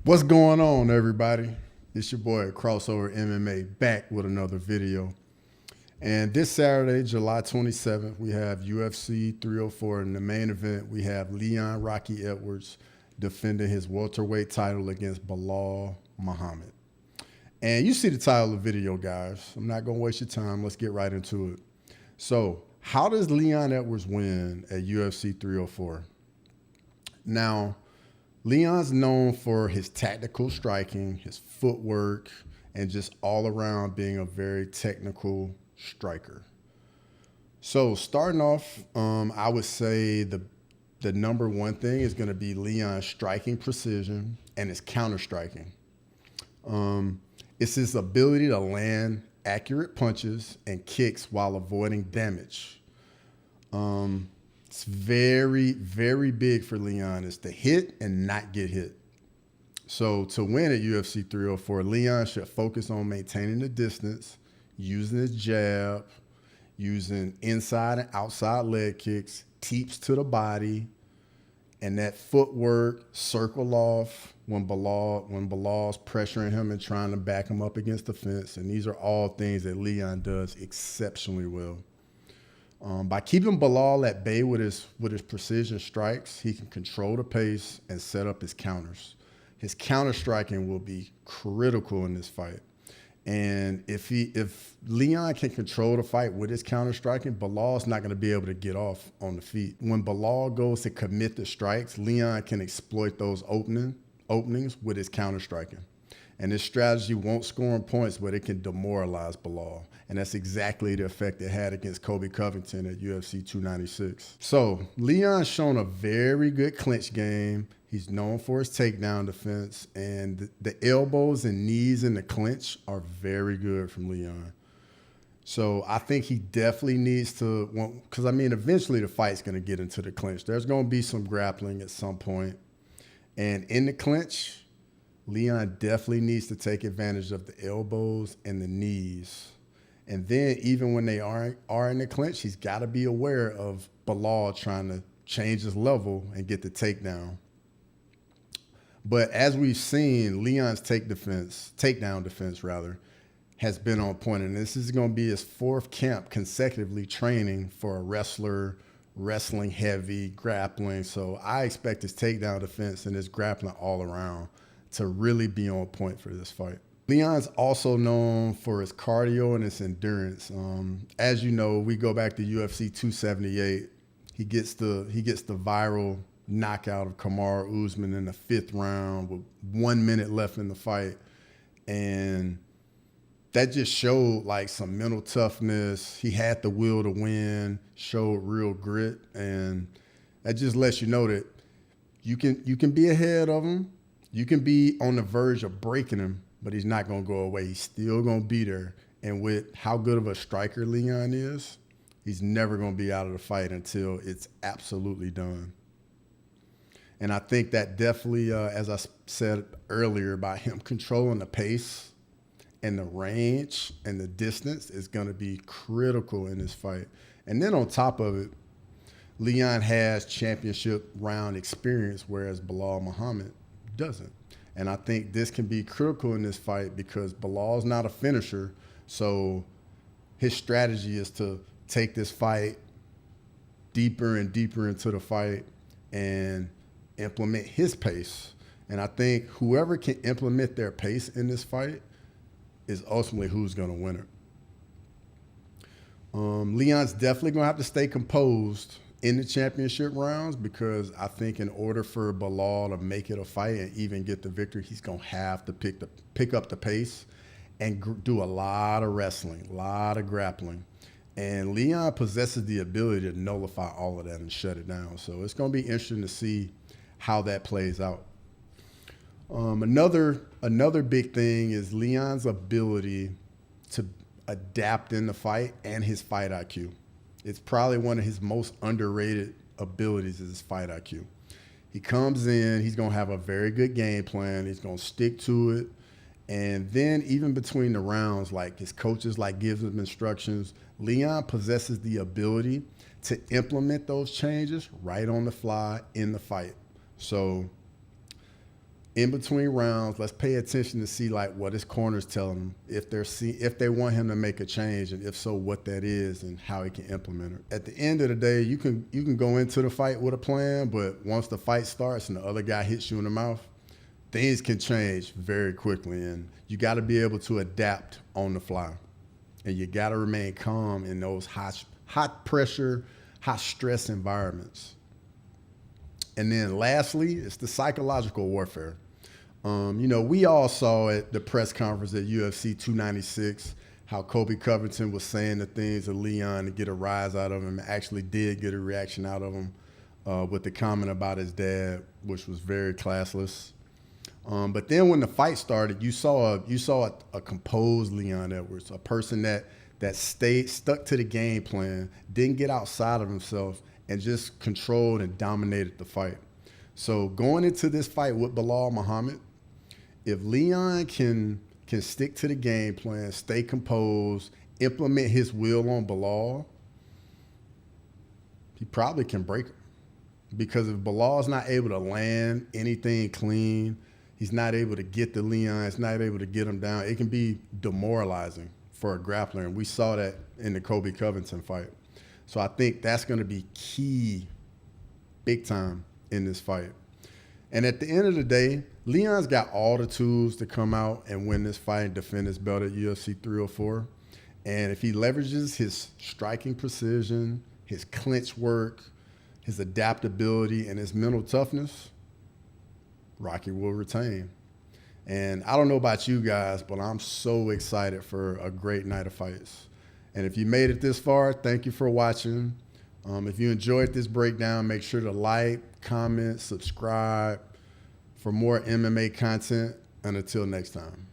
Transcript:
What's going on, everybody? It's your boy Crossover MMA back with another video. And this Saturday, July 27th, we have UFC 304. In the main event, we have Leon Rocky Edwards defending his welterweight title against Belal Muhammad. And you see the title of the video, guys. I'm not going to waste your time. Let's get right into it. So, how does Leon Edwards win at UFC 304? Now, Leon's known for his tactical striking, his footwork, and just all around being a very technical striker. So starting off, I would say the number one thing is going to be Leon's striking precision and his counter striking. It's his ability to land accurate punches and kicks while avoiding damage. It's very, very big for Leon is to hit and not get hit. So to win at UFC 304, Leon should focus on maintaining the distance, using his jab, using inside and outside leg kicks, teeps to the body, and that footwork, circle off when Belal's pressuring him and trying to back him up against the fence. And these are all things that Leon does exceptionally well. By keeping Belal at bay with his precision strikes, he can control the pace and set up his counters. His counter striking will be critical in this fight. And if Leon can control the fight with his counter striking, Belal's not going to be able to get off on the feet. When Belal goes to commit the strikes, Leon can exploit those openings with his counter striking. And this strategy won't score him points, but it can demoralize Belal. And that's exactly the effect it had against Colby Covington at UFC 296. So Leon's shown a very good clinch game. He's known for his takedown defense. And the elbows and knees in the clinch are very good from Leon. So I think he definitely needs to, because I mean, eventually the fight's going to get into the clinch. There's going to be some grappling at some point. And in the clinch, Leon definitely needs to take advantage of the elbows and the knees. And then even when they are in the clinch, he's got to be aware of Belal trying to change his level and get the takedown. But as we've seen, Leon's takedown defense has been on point. And this is going to be his fourth camp consecutively training for a wrestler, wrestling heavy, grappling. So I expect his takedown defense and his grappling all around to really be on point for this fight. Leon's also known for his cardio and his endurance. As you know, we go back to UFC 278. He gets the viral knockout of Kamaru Usman in the 5th round with 1 minute left in the fight. And that just showed like some mental toughness. He had the will to win, showed real grit. And that just lets you know that you can be ahead of him. You can be on the verge of breaking him, but he's not going to go away. He's still going to be there. And with how good of a striker Leon is, he's never going to be out of the fight until it's absolutely done. And I think that definitely, as I said earlier, by him controlling the pace and the range and the distance is going to be critical in this fight. And then on top of it, Leon has championship round experience, whereas Belal Muhammad doesn't. And I think this can be critical in this fight because Belal's not a finisher. So his strategy is to take this fight deeper and deeper into the fight and implement his pace. And I think whoever can implement their pace in this fight is ultimately who's going to win it. Leon's definitely going to have to stay composed in the championship rounds because I think in order for Belal to make it a fight and even get the victory, he's going to have to pick up the pace and do a lot of wrestling, a lot of grappling. And Leon possesses the ability to nullify all of that and shut it down. So it's going to be interesting to see how that plays out. Another big thing is Leon's ability to adapt in the fight and his fight IQ. It's probably one of his most underrated abilities is his fight IQ. He comes in, he's going to have a very good game plan. He's going to stick to it. And then even between the rounds, like his coaches gives him instructions, Leon possesses the ability to implement those changes right on the fly in the fight. So in between rounds, let's pay attention to see like what his corner's telling him, if they want him to make a change, and if so, what that is and how he can implement it. At the end of the day, you can go into the fight with a plan, but once the fight starts and the other guy hits you in the mouth, things can change very quickly, and you got to be able to adapt on the fly, and you got to remain calm in those hot pressure, high stress environments. And then lastly, it's the psychological warfare. We all saw at the press conference at UFC 296 how Kobe Covington was saying the things to Leon to get a rise out of him, actually did get a reaction out of him with the comment about his dad, which was very classless. But then when the fight started, you saw a composed Leon Edwards, a person that stayed stuck to the game plan, didn't get outside of himself, and just controlled and dominated the fight. So going into this fight with Belal Muhammad, if Leon can stick to the game plan, stay composed, implement his will on Belal, he probably can break him. Because if Belal's not able to land anything clean, he's not able to get the Leon, he's not able to get him down, it can be demoralizing for a grappler. And we saw that in the Kobe Covington fight. So I think that's going to be key, big time, in this fight. And at the end of the day, Leon's got all the tools to come out and win this fight and defend his belt at UFC 304. And if he leverages his striking precision, his clinch work, his adaptability, and his mental toughness, Rocky will retain. And I don't know about you guys, but I'm so excited for a great night of fights. And if you made it this far, thank you for watching. If you enjoyed this breakdown, make sure to like, comment, subscribe for more MMA content. And until next time.